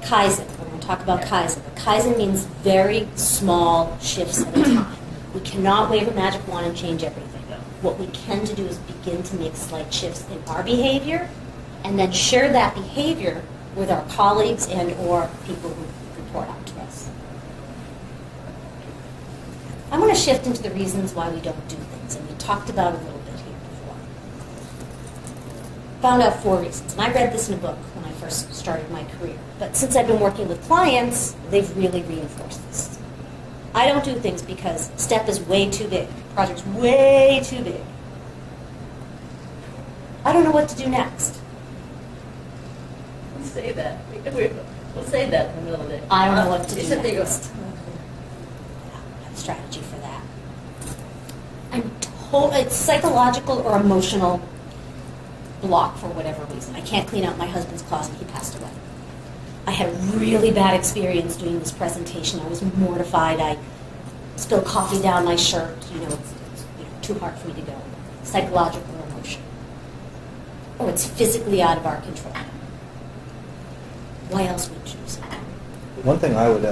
Kaizen. We're going to talk about Kaizen. But Kaizen means very small shifts at a time. We cannot wave a magic wand and change everything. What we can do is begin to make slight shifts in our behavior and then share that behavior with our colleagues and or people who report out to us. I'm going to shift into the reasons why we don't do things, and we talked about a little bit here before. Found out 4 reasons, and I read this in a book when I first started my career. But since I've been working with clients, they've really reinforced this. I don't do things because step is way too big, project's way too big. I don't know what to do next. We'll say that. We'll say that in the middle of the day. I don't know what to do You said next. I have a strategy for that. It's psychological or emotional block for whatever reason. I can't clean out my husband's closet. He passed away. I had a really bad experience doing this presentation. I was mortified. I spilled coffee down my shirt. It's too hard for me to go. Psychological or emotional. Or it's physically out of our control. Why else would you choose it? One thing I would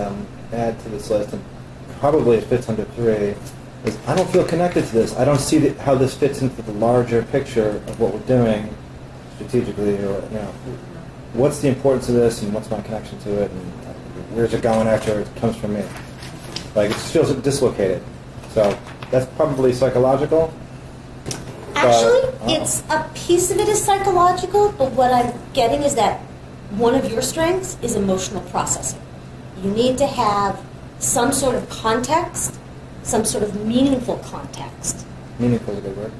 add to this list, and probably it fits under 3, is I don't feel connected to this. I don't see how this fits into the larger picture of what we're doing strategically, or what's the importance of this, and what's my connection to it, and where's it going after it comes from me. Like, it just feels dislocated. So that's probably psychological. Actually, it's a piece of it is psychological, but what I'm getting is that one of your strengths is emotional processing. You need to have some sort of context, some sort of meaningful context. Meaningful is a good word.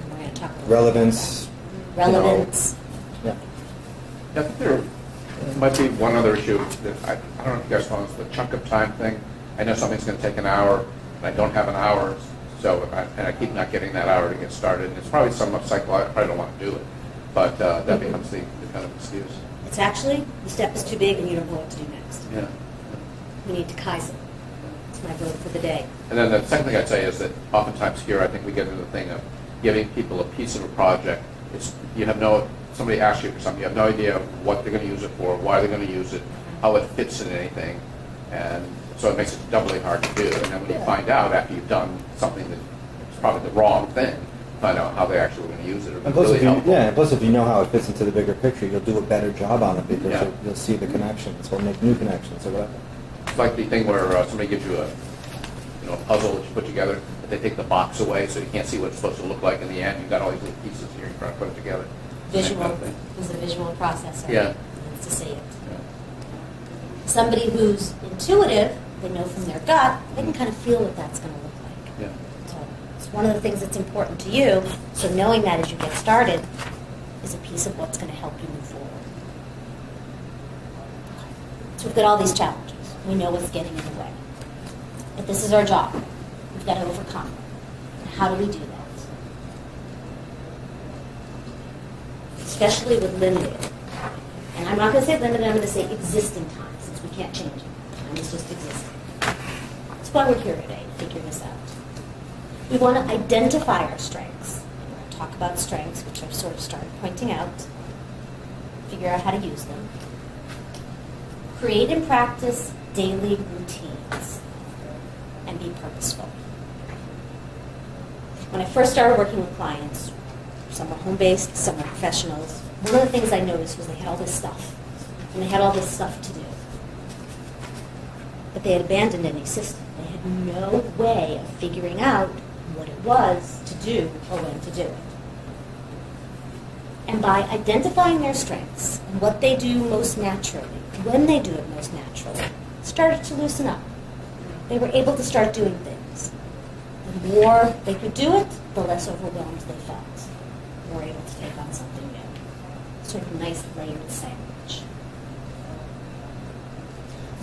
And we're going to talk about Relevance. relevance. Yeah. I think there might be one other issue that I don't know if you guys know, it's the chunk of time thing. I know something's going to take an hour, and I don't have an hour, and I keep not getting that hour to get started. And it's probably somewhat psychological. I probably don't want to do it, but that becomes the kind of excuse. It's actually, the step is too big and you don't know what to do next. Yeah. We need to Kaizen. It's my vote for the day. And then the second thing I'd say is that oftentimes here I think we get into the thing of giving people a piece of a project. Somebody asks you for something, you have no idea what they're going to use it for, why they're going to use it, how it fits in anything, and so it makes it doubly hard to do. And then when you find out after you've done something that's probably the wrong thing, find out how they actually were going to use it. And plus, if you know how it fits into the bigger picture, you'll do a better job on it because you'll see the connections or make new connections or whatever. It's like the thing where somebody gives you a puzzle that you put together, but they take the box away so you can't see what it's supposed to look like in the end. You've got all these little pieces here, you're trying to put it together. Visual is a visual processor. Yeah. He needs to see it. Somebody who's intuitive, they know from their gut, they can kind of feel what that's going to look like. Yeah. So it's one of the things that's important to you. So knowing that as you get started is a piece of what's going to help you move forward. So we've got all these challenges. We know what's getting in the way. But this is our job. We've got to overcome it. And how do we do that? Especially with limited. And I'm not going to say limited, I'm going to say existing time, since we can't change it. Time is just existing. That's why we're here today, to figure this out. We want to identify our strengths. We're going to talk about strengths, which I've sort of started pointing out. Figure out how to use them. Create and practice daily routines. And be purposeful. When I first started working with clients, some were home-based, some were professionals. One of the things I noticed was they had all this stuff. And they had all this stuff to do. But they had abandoned any system. They had no way of figuring out what it was to do or when to do it. And by identifying their strengths and what they do most naturally, when they do it most naturally, started to loosen up. They were able to start doing things. The more they could do it, the less overwhelmed they felt. More able to take on something new. Sort of a nice layered sandwich.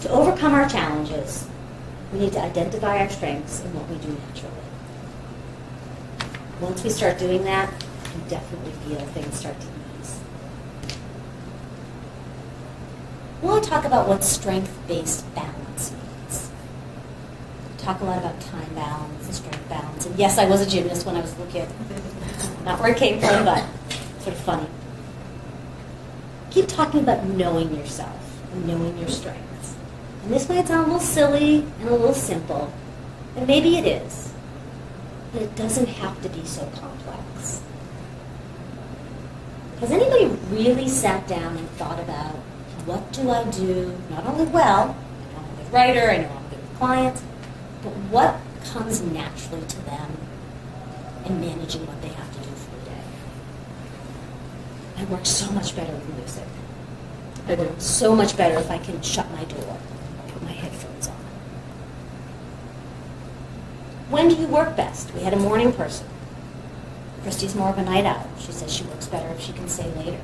To overcome our challenges, we need to identify our strengths and what we do naturally. Once we start doing that, you definitely feel things start to ease. We want to talk about what strength-based balance means. We talk a lot about time balance and strength balance. And yes, I was a gymnast when I was a little kid. Not where it came from, but sort of funny. Keep talking about knowing yourself. and knowing your strengths. And this might sound a little silly and a little simple, and maybe it is, but it doesn't have to be so complex. Has anybody really sat down and thought about, what do I do not only well, I know I'm a good writer, I know I'm good with clients, but what comes naturally to them in managing what they have to do for the day? I work so much better with music. I work so much better if I can shut my door, put my headphones on. When do you work best? We had a morning person. Christy's more of a night owl. She says she works better if she can stay later.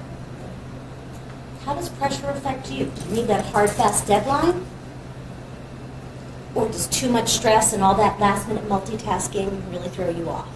How does pressure affect you? Do you need that hard, fast deadline? Or does too much stress and all that last-minute multitasking really throw you off?